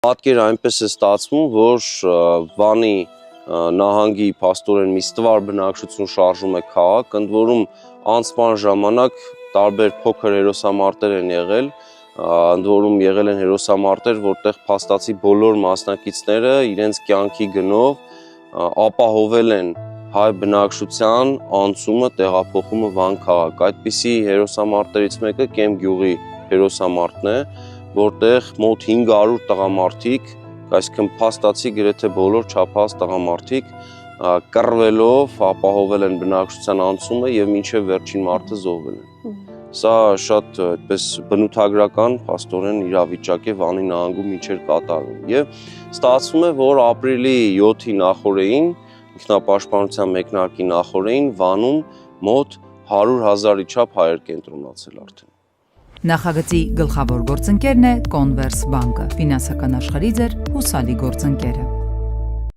Պատկերը այնպես է ստացվում, որ Վանի նահանգի փաստորեն մի ստվար բնակչություն շարժում է քաղաք, ընդ որում անցման ժամանակ տարբեր փոքր հերոսամարտեր են եղել, ընդ որում եղել են հերոսամարտեր, որտեղ փաստացի բոլոր մասնակիցները իրենց կյանքի գնով ապահովել են հայ բնակչության անցումը, տեղափոխումը Վան քաղաք։ Այդպիսի հերոսամարտերից մեկը Կեմ գյուղի հերոսամարտն է, որտեղ մոտ 500 տղամարդիկ, այսինքն փաստացի գրեթե բոլոր չափահաս տղամարդիկ կռվելով ապահովել են բնակչության անցումը եւ մինչեւ վերջին մարդը զոհվել են։ Սա շատ այդպես բնութագրական փաստորեն իրավիճակ է Վանի նահանգում ինչեր կատարվում։ Եվ ստացվում է, որ ապրիլի 7-ի նախօրեին, ինքնապաշտպանության մեկնարկի նախօրեին Վանում մոտ 100,000-ի չափ հայեր կենտրոնացել արդեն։ Նախագծի գլխավոր գործընկերն է Converse բանկը, ֆինանսական աշխարհի ձեր հուսալի գործընկերը։